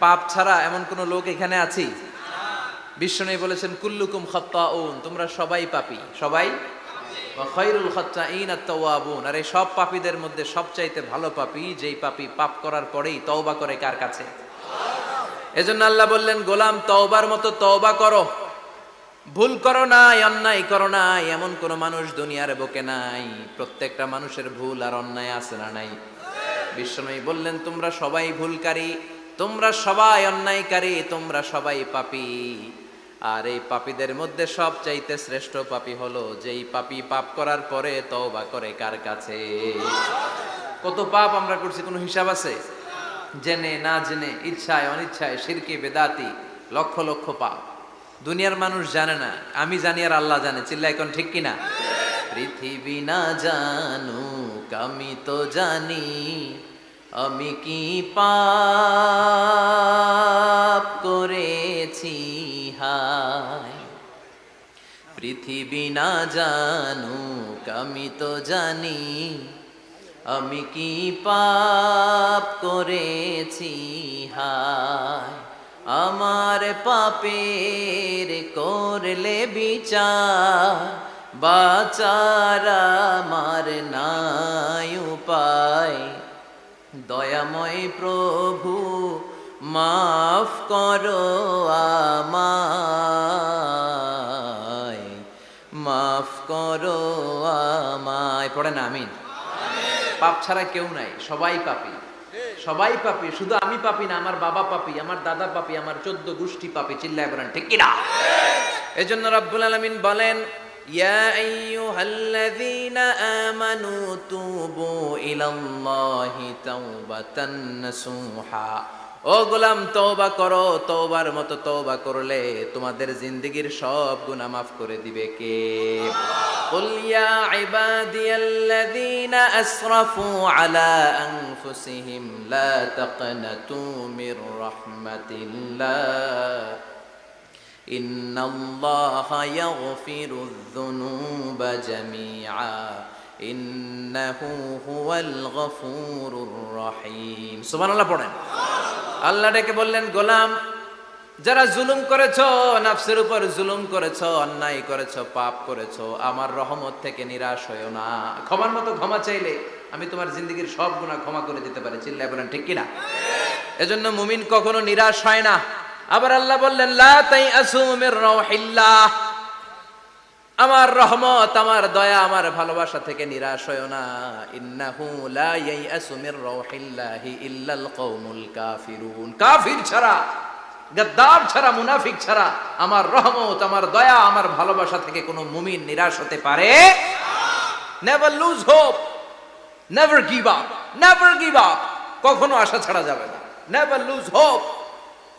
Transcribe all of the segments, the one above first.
পাপ ছাড়া এমন কোন লোক এখানে আছি? বিশ্বনবী বলেছেন কুল্লুকুম খাত্তাউন, তোমরা সবাই পাপী, সবাই। ওয়া খায়রুল খাত্তাইন আত-তাওয়াবুন, আর এই সব পাপীদের মধ্যে সবচাইতে ভালো পাপী যেই পাপী পাপ করার পরেই তওবা করে কার কাছে? এজন্য আল্লাহ বললেন গোলাম তওবার মতো তওবা করো, ভুল করো নাই, অন্যায় করো নাই, এমন কোন মানুষ দুনিয়ার বুকে নাই। প্রত্যেকটা মানুষের ভুল আর অন্যায় আছে না নাই? বিশ্বনবী বললেন তোমরা সবাই ভুলকারী, তোমরা সবাই অন্যায়কারী, তোমরা সবাই পাপী। আর এই পাপীদের মধ্যে সবচাইতে শ্রেষ্ঠ পাপী হলো যেই পাপী পাপ করার পরে তওবা করে কার কাছে? কত পাপ আমরা করছি কোনো হিসাব আছে? জেনে না জেনে, ইচ্ছায় অনিচ্ছায়, শিরকে বেদাতি, লক্ষ লক্ষ পাপ। দুনিয়ার মানুষ জানে না, আমি জানি আর আল্লাহ জানে। চিল্লা এখন ঠিক কিনা? পৃথিবী না জানুক আমি তো জানি, আমি কি পাপ করেছি হায়। পৃথিবী না জানুক আমি তো জানি, আমি কি পাপ করেছি হায়। আমার পাপের করলে বিচার, বাঁচার আমার নাই উপায়। দয়াময় প্রভু মাফ করো আমায়, মাফ করো আমায়। পড়েন আমিন। পাপ ছাড়া কেউ নাই, সবাই পাপী, সবাই পাপী। শুধু আমি পাপী না, আমার বাবা পাপী, আমার দাদা পাপী, আমার 14 গোষ্ঠী পাপী। চিল্লায় বলেন ঠিক কিনা? এজন্য রব্বুল আলামিন বলেন ইয়া আইয়ুহাল্লাযীনা আমানু তুবু ইলাল্লাহি তাওবাতান নাসুহা। ও গোলাম তওবা করো, তওবার মতো তওবা করলে তোমাদের জিন্দেগীর সব গুনাহ মাফ করে দিবে কে? কুল ইয়া ইবাদিয়াল্লাযীনা আসরাফু আলা আনফুসিহিম লা তাকনাতু মির রাহমাতিল্লাহ ইন্নাল্লাহা ইয়াগফিরুয যুনুবা জামিআ ইন্নাহু হুয়াল গফুরুর রহিম। সুবহানাল্লাহ পড়েন। আল্লাহ ডেকে বললেন গোলাম যারা জুলুম করেছো, নফসের উপর জুলুম করেছো, অন্যায় করেছো, পাপ করেছো, আমার রহমত থেকে নিরাশ হয়ো না। ক্ষমার মতো ক্ষমা চাইলে আমি তোমার জিন্দেগীর সব গুনাহ ক্ষমা করে দিতে পারি। চিল্লায় বলেন ঠিক কিনা? এজন্য মুমিন কখনো নিরাশ হয় না। আবার আল্লাহ বললেন লা তাইআসু মির রাউহিল্লাহ, আমার রহমত, আমার দয়া, আমার ভালোবাসা থেকে নিরাশ হয়ো না। ইন্নাহু লা ইয়াইআসু মির রাউহিল্লাহি ইল্লাল কওমুল কাফিরুন, কাফির ছাড়া, গাদ্দার ছাড়া, মুনাফিক ছাড়া আমার রহমত, আমার দয়া, আমার ভালোবাসা থেকে কোনো মুমিন নিরাশ হতে পারে না। Never lose hope, never give up, never give up, কখনো আশা ছাড়া যাবে না। নেভার লুজ হোপ,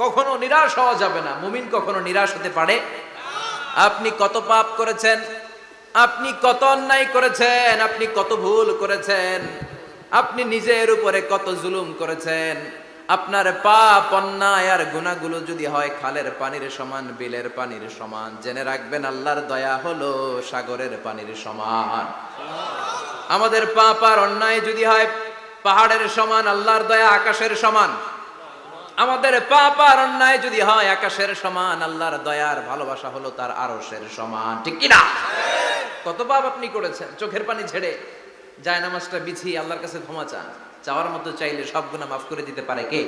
কখনো নিরাশ হওয়া যাবে না। মুমিন কখনো নিরাশ হতে পারে। আপনি কত পাপ করেছেন, আপনি কত অন্যায় করেছেন, আপনি কত ভুল করেছেন, আপনি নিজের উপরে কত জুলুম করেছেন। আপনার পাপ, অন্যায় আর গুনাহগুলো যদি হয় খালের পানির সমান, বিলের পানির সমান, জেনে রাখবেন আল্লাহর দয়া হলো সাগরের পানির সমান। আমাদের পাপ আর অন্যায় যদি হয় পাহাড়ের সমান, আল্লাহর দয়া আকাশের সমান। আমাদের পাপ আর অন্যায় যদি হয় আকাশের সমান, আল্লাহর দয়ার ভালোবাসা হলো তার আরশের সমান। ঠিক কিনা? কত পাপ আপনি করেছেন, চোখের পানি ছেড়ে জায়নামাজটা বিছিয়ে আল্লাহর কাছে ক্ষমা চান। চাওয়ার মতো চাইলে সব গুনাহ মাফ করে দিতে পারে কে?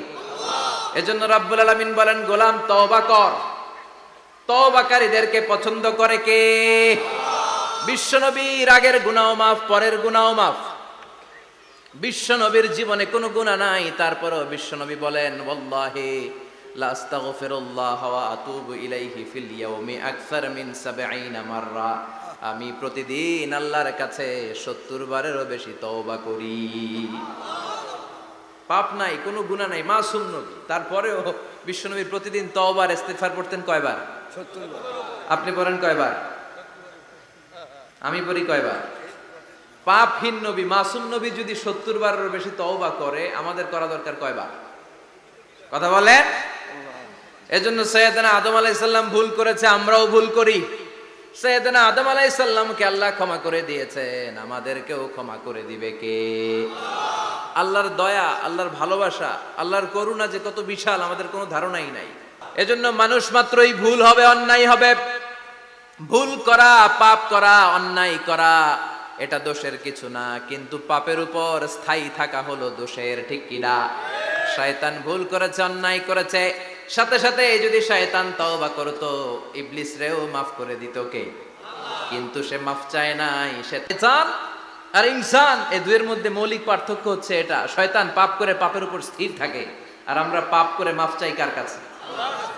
এজন্য রাব্বুল আলামিন বলেন গোলাম তওবা কর। তওবাকারীদেরকে পছন্দ করে কে? বিশ্বনবীর আগের গুনাহ মাফ, পরের গুনাহ মাফ। বিশ্বনবীর জীবনে কোনো গুনাহ নাই, তারপরেও বিশ্বনবী বলেন ওয়াল্লাহি লা আস্তাগফিরুল্লাহ ওয়া আতুবু ইলাইহি ফিল ইয়াউমি আকসার মিন ৭০ মাররা। আমি প্রতিদিন আল্লাহর কাছে ৭০ বারেরও বেশি তওবা করি। পাপ নাই, কোনো গুনাহ নাই, মাসুম নবী, তারপরেও বিশ্বনবী প্রতিদিন তওবা আর ইস্তিগফার পড়তেন কয়বার? ৭০ বার। আপনি পড়েন কয়বার? আমি পড়ি কয়বার? পাপহীন নবী, মাসুম নবী যদি ৭০ বারেরও বেশি তওবা করে, আমাদের করা দরকার কয়বার? কথা বলেন। এজন্য সাইয়েদনা আদম আলাইহিস সালাম ভুল করেছে, আমরাও ভুল করি। সাইয়েদনা আদম আলাইহিস সালামকে আল্লাহ ক্ষমা করে দিয়েছেন, আমাদেরকেও ক্ষমা করে দিবে কে? আল্লাহর দয়া, আল্লাহর ভালোবাসা, আল্লাহর করুণা যে কত বিশাল আমাদের কোনো ধারণাই নাই। এজন্য মানুষ মাত্রই ভুল হবে, অন্যায় হবে। ভুল করা, পাপ করা, অন্যায় করা এটা দোষের কিছু না, কিন্তু পাপের উপর স্থায়ী থাকা হলো দোষের, ঠিক কিনা? শয়তান ভুল করেছে, অন্যায় করেছে, সাথে সাথে যদি শয়তান তওবা করতো ইবলিস রেও মাফ করে দিত কে? কিন্তু সে মাফ চায় নাই। শয়তান আর ইনসান এই দুয়ের মধ্যে মৌলিক পার্থক্য হচ্ছে এটা, শয়তান পাপ করে পাপের উপর স্থির থাকে, আর আমরা পাপ করে মাফ চাই কার কাছে?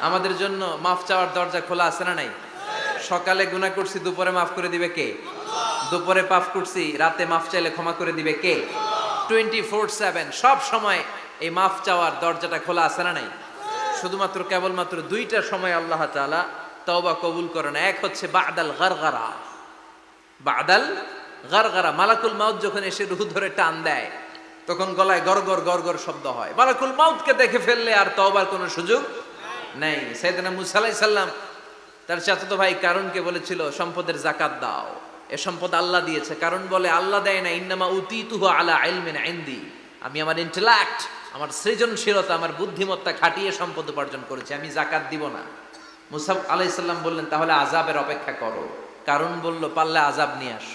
আমাদের জন্য মাফ চাওয়ার দরজা খোলা আছে না নাই? সকালে গুনাহ করছি, দুপুরে মাফ করে দিবে কে? দুপুরে পাপ করছি, রাতে মাফ চাইলে ক্ষমা করে দিবে কে? 24/7 সব সময় এই মাফ চাওয়ার দরজাটা খোলা আছে না নাই? শুধুমাত্র কেবলমাত্র দুইটা সময় আল্লাহ তাআলা তওবা কবুল করেন। এক হচ্ছে বাদাল গারগারা, বাদাল গারগারা, মালাকুল মাউত যখন এসে রূহ ধরে টান দেয় তখন গলায় গরগর গরগর শব্দ হয়। মালাকুল মাউতকে দেখে ফেললে আর তওবার কোনো সুযোগ নেই। সাইয়েদনা মুসা আলাইহিস সালাম তার চাচাতো ভাই কারুনকে বলেছিল সম্পদের যাকাত দাও, এ সম্পদ আল্লাহ দিয়েছে। কারণ বলে আল্লাহ দেয় না, ইন্নামা উতিতুহু আলা ইলমিন ইনদি, আমি আমার ইন্টেলেক্ট, আমার সৃজনশীলতা, আমার বুদ্ধিমত্তা খাটিয়ে সম্পদ উপার্জন করেছি, আমি যাকাত দিব না। মুসা আলাইহিস সালাম বললেন তাহলে আযাবের অপেক্ষা করো। কারণ বলল পারলে আযাব নিয়ে আস।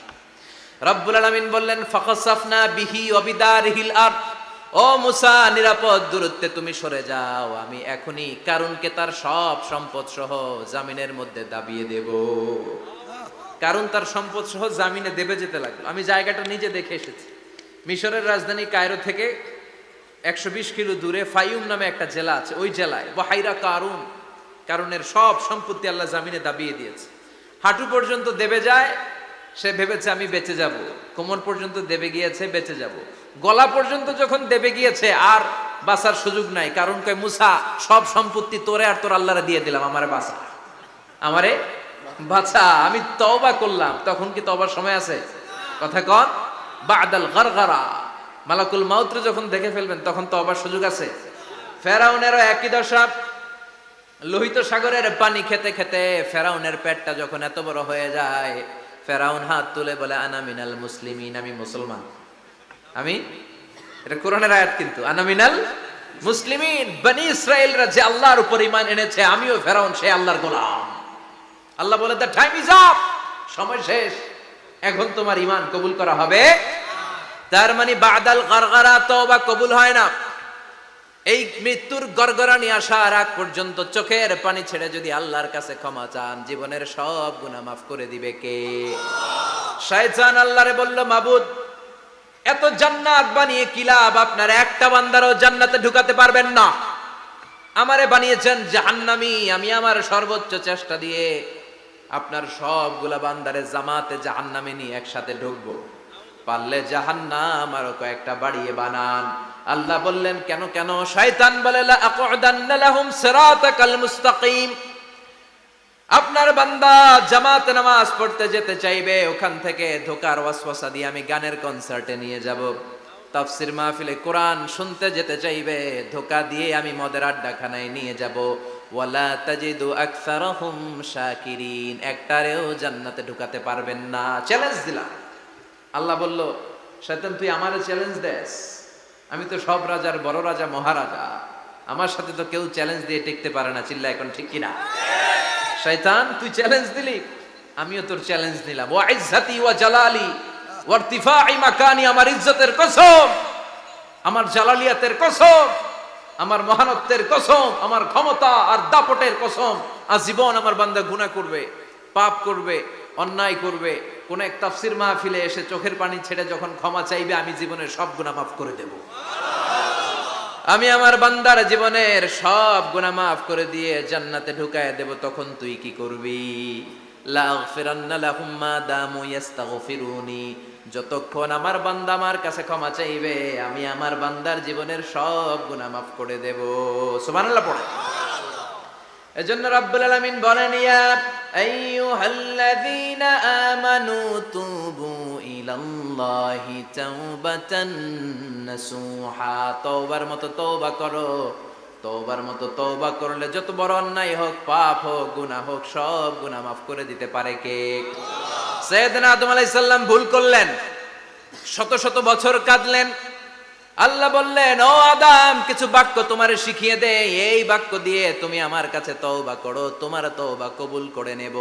রব্বুল আলামিন বললেন ফাখাসাফনা বিহি ওয়া বিদারিহিল আরদ, ও মুসা নিরাপদ দূরত্বে তুমি সরে যাও, আমি এখনই কারুনকে তার সব সম্পদ সহ জামিনের মধ্যে দাবিয়ে দেব। কারণ তার সম্পদ সহ জামিনে দেবে যেতে লাগলো। আমি জায়গাটা নিজে দেখে এসেছি। মিশরের রাজধানী কায়রো থেকে 120 কিলো দূরে ফাইউম নামে একটা জেলা আছে, ওই জেলায় বাহাইরা কারুন, কারণের সব সম্পত্তি আল্লাহ জামিনে দাবিয়ে দিয়েছে। হাঁটু পর্যন্ত দেবে যায়, সে ভেবেছে আমি বেঁচে যাব, কোমর পর্যন্ত দেবে গিয়েছে বেঁচে যাব, গলা পর্যন্ত যখন দেবে গিয়েছে আর বাঁচার সুযোগ নাই। কারণ কয় মুসা সব সম্পত্তি তোরে আর তোর আল্লাহরে দিয়ে দিলাম, আমারে বাঁচা, আমারে বাঁচা, আমি তওবা করলাম। তখন কি তওবার সময় আছে? কথা কন, বাদাল গারগারা, মালাকুল মাউত যখন দেখে ফেলবেন তখন তওবার সুযোগ আছে। ফেরাউনেরও একই দশা। লোহিত সাগরের পানি খেতে খেতে ফেরাউনের পেটটা যখন এত বড় হয়ে যায়, ফেরাউন হাত তুলে বলে আনা মিনাল মুসলিমিন, আমি মুসলমান। আমি, এটা কোরআনের আয়াত কিন্তু, আনা মিনাল মুসলিমিন, বনি ইসরাইলরা যে আল্লাহর উপর ঈমান এনেছে, আমিও ফেরাউন সে আল্লাহর গোলাম। আল্লাহ বলে দ্য টাইম ইজ আপ, সময় শেষ, এখন তোমার ঈমান কবুল করা হবে। তার মানে বাদাল গারগারা তওবা কবুল হয় না। এই মৃত্যুর গড়গড়ানি আসার আগ পর্যন্ত চোখের পানি ছেড়ে যদি আল্লাহর কাছে ক্ষমা চান, জীবনের সব গুনাহ মাফ করে দিবে কে? শয়তান আল্লাহরে বলল মাবুদ এত জান্নাত বানিয়ে কি লাভ, আপনার একটা বান্দারও জান্নাতে ঢুকাতে পারবেন না, আমারে বানিয়েছেন জাহান্নামী, আমি আমার সর্বোচ্চ চেষ্টা দিয়ে আপনার সবগুলা বান্দারে জামাতে জাহান্নামে নিয়ে একসাথে ঢুকবো, পারলে জাহান্নাম আরো কয়েকটা বাড়িয়ে বানান। আল্লাহ বললেন কেন কেন? শয়তান বলে লা আকুদান্না লাহুম সিরাতাকাল মুস্তাকিম, আপনার বান্দা জামাতে নামাজ পড়তে যেতে চাইবে, ওখান থেকে ধোকার ওয়াসওয়াসা দিয়ে আমি গানের কনসার্টে নিয়ে যাব, তাফসীর মাহফিলে কোরআন শুনতে যেতে চাইবে, ধোকা দিয়ে আমি মদের আড্ডাখানায় নিয়ে যাব, ওয়ালা তাজিদু আকসারাহুম শাকিরিন, একটারেও জান্নাতে ঢুকাতে পারবেন না। চ্যালেঞ্জ দিলাম। আল্লাহ বলল শয়তান তুই আমারে চ্যালেঞ্জ দেস, আমি তো সব রাজার বড় রাজা মহারাজা, আমার সাথে তো কেউ চ্যালেঞ্জ দিয়ে টিকতে পারে না, চিল্লা এখন ঠিক কিনা? শয়তান তুই চ্যালেঞ্জ দিলি, আমিও তোর চ্যালেঞ্জ নিলাম। ওয়া ইজ্জতি ওয়া জালালি ওয়া ইরতিফাই মাকানি, আমার ইজ্জতের কসম, আমার জালালিয়াতের কসম, আমার মহানত্বের কসম, আমার ক্ষমতা আর দাপটের কসম, আজীবন আমার বান্দা গুনাহ করবে, পাপ করবে, অন্যায় করবে, কোন এক তাফসীর মাহফিলে এসে চোখের পানি ছেড়ে যখন ক্ষমা চাইবে, আমি জীবনের সব গুনাহ মাফ করে দেব। আমি আমার বান্দার জীবনের সব গুনাহ মাফ করে দিয়ে জান্নাতে ঢুকায় দেব। তখন তুই কি করবি? লা আগফিরান্না লাহুম মা দামু ইস্তাগফিরুনি, যতক্ষণ আমার বান্দা আমার কাছে ক্ষমা চাইবে, আমি আমার বান্দার জীবনের সব গুনাহ মাফ করে দেব। সুবহানাল্লাহ পড়ে। এজন্য রাব্বুল আলামিন বলেন ইয়া আইয়ুহাল্লাযীনা আমানু তুবু ইলাল্লাহি তাওবাতান নাসুহা, তওবার মতো তওবা করো, তওবার মতো তওবা করলে যত বড় অন্যায় হোক, পাপ হোক, গুনাহ হোক, সব গুনাহ মাফ করে দিতে পারে কে? সাইয়েদনা আদম আলাইহিস সালাম ভুল করলেন, শত শত বছর কাঁদলেন, আল্লাহ বললেন, ও আদম, কিছু বাক্য তোমারে শিখিয়ে দে, এই বাক্য দিয়ে তুমি আমার কাছে তওবা করো, তোমার তওবা কবুল করে নেব।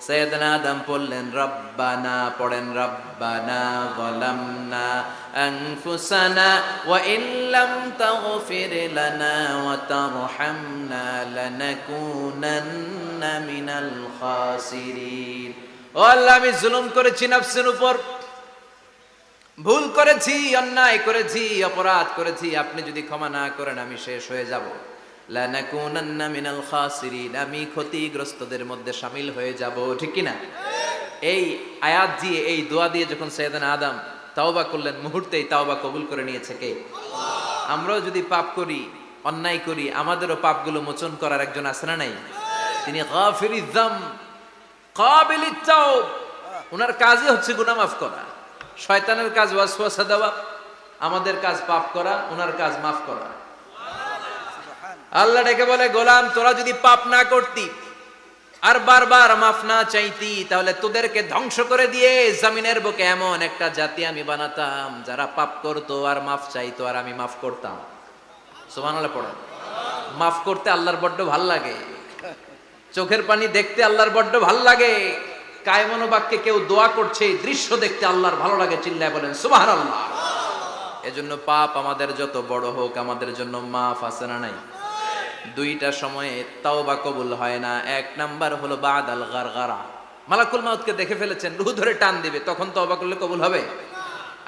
সাইয়েদনা আদম বললেন, রব্বানা, পড়েন, রব্বানা যালামনা আনফুসানা ওয়া ইন লাম তাগফির লানা ওয়া তারহামনা লানাকুনান্না মিনাল খাসিরিন। ও আল্লাহ, আমি জুলুম করেছি নফসের উপর, ভুল করেছি, অন্যায় করেছি, অপরাধ করেছি, আপনি যদি ক্ষমা না করেন আমি শেষ হয়ে যাব। লানাকুনান্না মিনাল খাসিরিন, আমি ক্ষতিগ্রস্তদের মধ্যে শামিল হয়ে যাব। ঠিক কি না? এই আয়াত দিয়ে, এই দোয়া দিয়ে যখন সাইয়েদনা আদম তাওবা করলেন, মুহূর্তেই তাওবা কবুল করে নিয়েছে কে? আল্লাহ। আমরাও যদি পাপ করি, অন্যায় করি, আমাদেরও পাপগুলো মোচন করার একজন আছে না নাই? তিনি গাফিরিয যাম, কাবিলিত তাওব। ওনার কাজই হচ্ছে গুনাহ মাফ করা। শয়তানের কাজ ওয়াসওয়াসা দেওয়া, আমাদের কাজ পাপ করা, ওনার কাজ মাফ করা। আল্লাহ ডেকে বলে, গোলাম, তোরা যদি পাপ না করতি আর বারবার মাফ না চাইতি, তাহলে তোদেরকে ধ্বংস করে দিয়ে জমিনের বুকে এমন একটা জাতি আমি বানাতাম যারা পাপ করতো আর মাফ চাইতো, আর আমি মাফ করতাম। সুবহানাল্লাহ পড়েন। মাফ করতে আল্লাহর বড্ড ভাল লাগে, চোখের পানি দেখতে আল্লাহর বড্ড ভাল লাগে। কায়মনো বাক্যে কেউ দোয়া করছে, এই দৃশ্য দেখতে আল্লাহর ভালো লাগে, চিল্লায় বলেন সুবহানাল্লাহ। এজন্য পাপ আমাদের যত বড় হোক, আমাদের জন্য মাফ আছে না নাই? দুইটা সময়ে তাওবা কবুল হয় না। এক নাম্বার হলো বাদাল গারগারা, মালাকুল মাউতকে দেখে ফেলেছেন, রূহ ধরে টান দিবে, তখন তাওবা করলে কবুল হবে।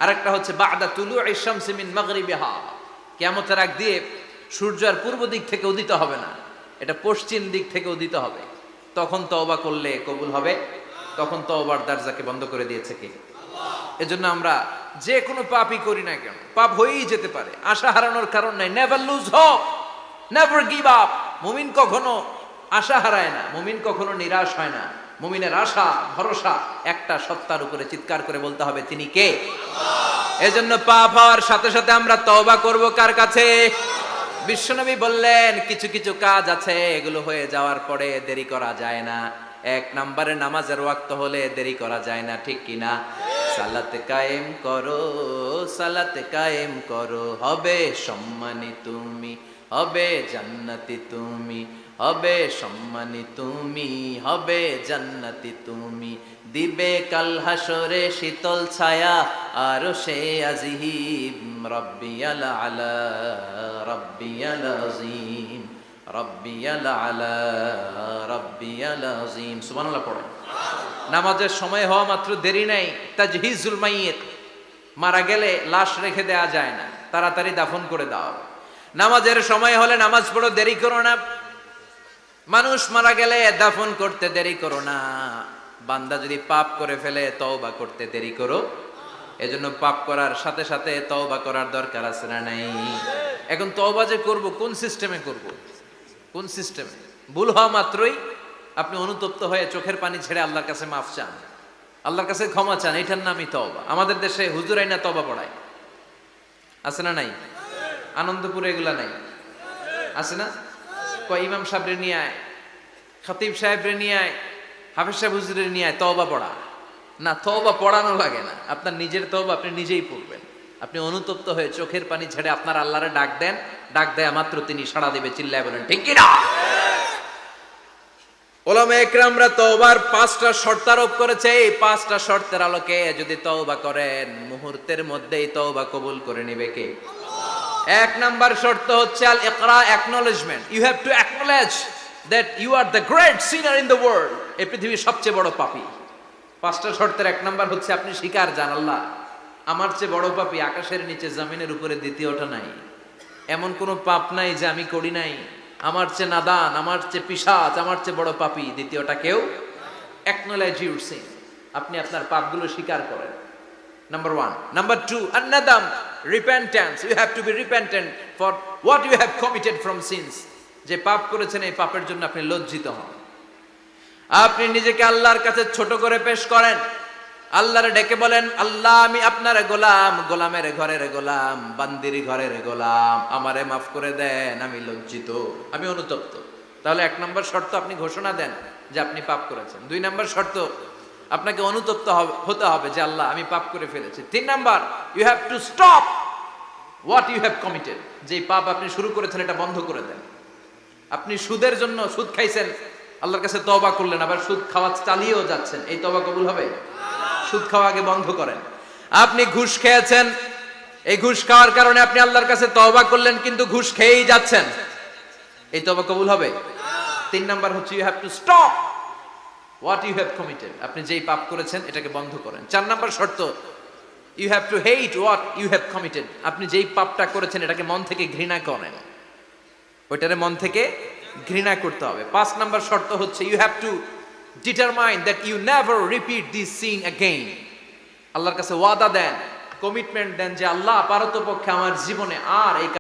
আরেকটা হচ্ছে বাদা তুলুই শামসি মিন মাগরিবিহা, কিয়ামতের আগ দিয়ে সূর্য আর পূর্ব দিক থেকে উদিত হবে না, এটা পশ্চিম দিক থেকে উদিত হবে, তখন তওবা করলে কবুল হবে। তখন তওবার দরজাকে বন্ধ করে দিয়েছে কে? আল্লাহ। এজন্য আমরা যে কোনো পাপই করি না কেন, পাপ হয়েই যেতে পারে, আশা হারানোর কারণ নাই। Never lose hope, never give up. মুমিন কখনো আশা হারায় না, মুমিন কখনো নিরাশ হয় না। মুমিনের আশা ভরসা একটা সত্তার উপরে, চিৎকার করে বলতে হবে, তিনি কে? আল্লাহ। এজন্য পাপ হওয়ার সাথে সাথে আমরা তওবা করব কার কাছে? বিশ্বনবী বললেন, কিছু কিছু কাজ আছে, এগুলো হয়ে যাওয়ার পরে দেরি করা যায় না। এক নম্বরে নামাজের ওয়াক্ত হলে দেরি করা যায় না, ঠিক কিনা? সালাতে কায়েম করো, সালাতে কায়েম করো, হবে সম্মানী তুমি, হবে জান্নাতি তুমি, হবে সম্মানী তুমি, হবে জান্নাতি তুমি, দিবে কাল হাসরে শীতল ছায়া আর সে আজিম, রব্বিয়াল আলা, রব্বিয়াল আযীম, রব্বিয়াল আলা, রব্বিয়াল আযীম। সুবহানাল্লাহ পড়েন। নামাজের সময় হওয়া মাত্র দেরি নাই। তাজহিজুল মাইয়িত, মারা গেলে লাশ রেখে দেয়া যায় না, তাড়াতাড়ি দাফন করে দাও। নামাজের সময় হলে নামাজ পড়ো, দেরি করো না। মানুষ মারা গেলে দাফন করতে দেরি করো না। বান্দা যদি পাপ করে ফেলে তওবা করতে দেরি করো। এজন্য পাপ করার সাথে সাথে তওবা করার দরকার আছে না নাই? এখন তওবা যে করব, কোন সিস্টেমে করব? কোন সিস্টেমে? ভুল হওয়া মাত্রই আপনি অনুতপ্ত হয়ে চোখের পানি ছেড়ে আল্লাহর কাছে মাফ চান, আল্লাহর কাছে ক্ষমা চান, এটার নামই তওবা। আমাদের দেশে হুজুর আইনা তওবা পড়ায়, আছে না নাই? আনন্দপুরে এগুলা নাই, আছে না? কয় ইমাম সাহেবরে নিয়ে আয়, খতিব সাহেবরে নিয়ে আয়, হাফেজ সাহেব হুজুরের নিয়ে আয়, তওবা পড়া। না, তওবা পড়ানো লাগে না, আপনার নিজের তওবা আপনি নিজেই পড়বেন। আপনি অনুতপ্ত হয়ে চোখের পানি ছেড়ে আপনার আল্লাহরে ডাক দেন, ডাক দেয়া মাত্র তিনি সাড়া দেবে, চিল্লায় বলেন ঠিক কি না? উলামায়ে কেরামরা তওবার 5টা শর্ত আরোপ করেছে। এই 5টা শর্তের আলোকে যদি তওবা করেন, মুহূর্তের মধ্যেই তওবা কবুল করে নেবে কে? আল্লাহ। এক নাম্বার শর্ত হচ্ছে আল ইকরা, acknowledgement. You have to acknowledge that you are the great sinner in the world. এই পৃথিবীর সবচেয়ে বড় পাপী। 5টা শর্তের এক নাম্বার হচ্ছে আপনি স্বীকার জান, আল্লাহ আমার চেয়ে বড় পাপী আকাশের নিচে জমিনের উপরে দ্বিতীয়টা নাই। এমন কোনো পাপ নাই যে আমি করি নাই। আমার চেয়ে নাদান, আমার চেয়ে পিশাচ, আমার চেয়ে বড় পাপী দ্বিতীয়টা কেউ। অ্যাকনলেজ ইউর সিন, আপনি আপনার পাপগুলো স্বীকার করেন, নাম্বার 1। নাম্বার 2, আন-নাদাম, repentance. You have to be repentant for what you have committed from sins. যে পাপ করেছেন এই পাপের জন্য আপনি লজ্জিত হন। আপনি নিজেকে আল্লাহর কাছে ছোট করে পেশ করেন, আল্লাহরে ডেকে বলেন, আল্লাহ আমি আপনার গোলাম, গোলামের ঘরের গোলাম, বান্দির ঘরের গোলাম, আমারে মাফ করে দেন, আমি লজ্জিত, আমি অনুতপ্ত। তাহলে 1 নম্বর শর্ত আপনি ঘোষণা দেন যে আপনি পাপ করেছেন। 2 নম্বর শর্ত আপনাকে অনুতপ্ত হতে হবে যে আল্লাহ আমি পাপ করে ফেলেছি। 3 number, you have to stop what you have committed, যে পাপ আপনি শুরু করেছেন এটা বন্ধ করে দেন। আপনি সুদের জন্য সুদ খাইছেন, আল্লাহর কাছে তওবা করলেন, আবার সুদ খাওয়া চালিয়েও যাচ্ছেন, এই তওবা কবুল হবে? সুদ খাওয়া আগে বন্ধ করেন। আপনি ঘুষ খেয়েছেন, এই ঘুষ খাওয়ার কারণে আপনি আল্লাহর কাছে তওবা করলেন, কিন্তু ঘুষ খেয়েই যাচ্ছেন, এই তওবা কবুল হবে? 3 নাম্বার হচ্ছে you have to stop what you have committed, আপনি যেই পাপ করেছেন এটাকে বন্ধ করেন। 4 নাম্বার শর্ত, you have to hate what you have committed, আপনি যেই পাপটা করেছেন এটাকে মন থেকে ঘৃণা করেন, ওইটারে মন থেকে ঘৃণা করতে হবে। 5 নাম্বার শর্ত হচ্ছে you have to determine that you never repeat this sin again. আল্লাহর কাছে ওয়াদা দেন, কমিটমেন্ট দেন যে আল্লাহ পারতপক্ষে আমার জীবনে আর এই